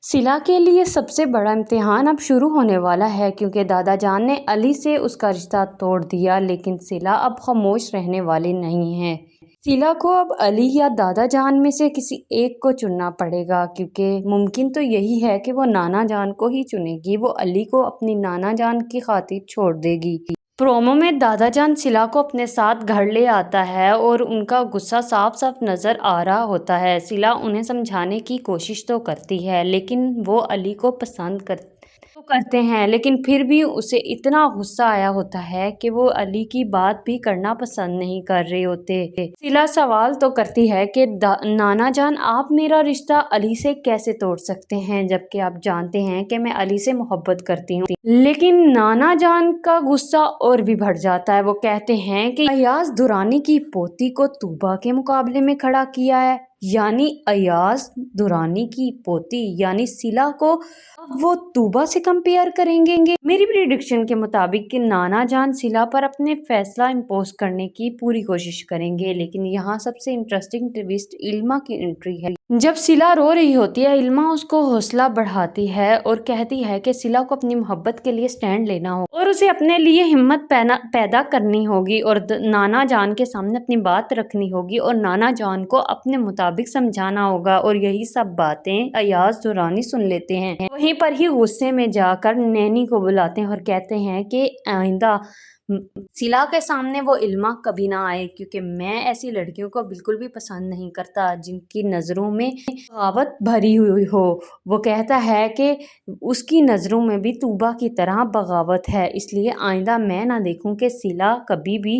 सिला के लिए सबसे बड़ा इम्तिहान अब शुरू होने वाला है क्योंकि दादा जान ने अली से उसका रिश्ता तोड़ दिया, लेकिन सिला अब खामोश रहने वाली नहीं है। सिला को अब अली या दादा जान में से किसी एक को चुनना पड़ेगा, क्योंकि मुमकिन तो यही है कि वो नाना जान को ही चुनेगी। वो अली को अपनी नाना जान की खातिर छोड़ देगी। प्रोमो में दादा जान सिला को अपने साथ घर ले आता है और उनका गुस्सा साफ साफ नज़र आ रहा होता है। सिला उन्हें समझाने की कोशिश तो करती है, लेकिन वो अली को पसंद करते हैं, लेकिन फिर भी उसे इतना गुस्सा आया होता है कि वो अली की बात भी करना पसंद नहीं कर रहे होते। सिला सवाल तो करती है कि नाना जान, आप मेरा रिश्ता अली से कैसे तोड़ सकते हैं, जबकि आप जानते हैं कि मैं अली से मोहब्बत करती हूँ। लेकिन नाना जान का गुस्सा और भी बढ़ जाता है। वो कहते हैं कि अयाज दुरानी की पोती को तूबा के मुकाबले में खड़ा किया है, यानी अयाज दुरानी की पोती यानी सिला को अब वो तूबा से कंपेयर करेंगे। मेरी प्रिडिक्शन के मुताबिक कि नाना जान सिला पर अपने फैसला इम्पोज करने की पूरी कोशिश करेंगे, लेकिन यहाँ सबसे इंटरेस्टिंग ट्विस्ट इल्मा की एंट्री है। जब सिला रो रही होती है, इल्मा उसको हौसला बढ़ाती है और कहती है कि सिला को अपनी मोहब्बत के लिए स्टैंड लेना होगा और उसे अपने लिए हिम्मत पैदा करनी होगी और नाना जान के सामने अपनी बात रखनी होगी और नाना जान को अपने मुताबिक समझाना होगा। और यही सब बातें अयाज दुरानी सुन लेते हैं। वहीं पर ही गुस्से में जाकर नैनी को बुलाते हैं और कहते हैं कि आइंदा सिला के सामने वो इल्मा कभी ना आए, क्योंकि मैं ऐसी लड़कियों को बिल्कुल भी पसंद नहीं करता जिनकी नज़रों में बगावत भरी हुई हो। वो कहता है कि उसकी नज़रों में भी तूबा की तरह बगावत है, इसलिए आइंदा मैं ना देखूं कि सिला कभी भी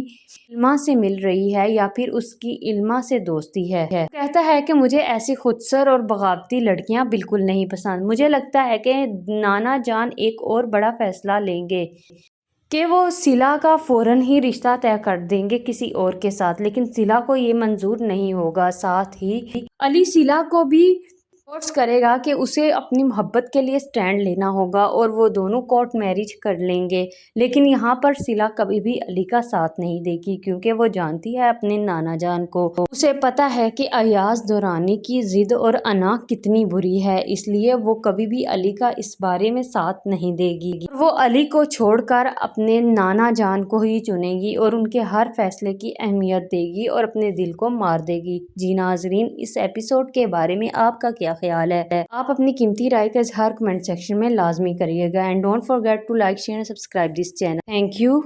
इल्मा से मिल रही है या फिर उसकी इल्मा से दोस्ती है। कहता है कि मुझे ऐसी खुदसर और बगावती लड़कियां बिल्कुल नहीं पसंद। मुझे लगता है कि नाना जान एक और बड़ा फैसला लेंगे कि वो सिला का फ़ौरन ही रिश्ता तय कर देंगे किसी और के साथ, लेकिन सिला को ये मंजूर नहीं होगा। साथ ही अली सिला को भी फोर्स करेगा कि उसे अपनी मोहब्बत के लिए स्टैंड लेना होगा और वो दोनों कोर्ट मैरिज कर लेंगे। लेकिन यहाँ पर सिला कभी भी अली का साथ नहीं देगी, क्योंकि वो जानती है अपने नाना जान को। उसे पता है कि अयाज दुरानी की जिद और अना कितनी बुरी है, इसलिए वो कभी भी अली का इस बारे में साथ नहीं देगी। वो अली को छोड़कर अपने नाना जान को ही चुनेगी और उनके हर फैसले की अहमियत देगी और अपने दिल को मार देगी। जी नाजरीन, इस एपिसोड के बारे में आपका क्या ख्याल है? आप अपनी कीमती राय का इज़हार कमेंट सेक्शन में लाजमी करिएगा। And don't forget to like, share and subscribe this channel. Thank you.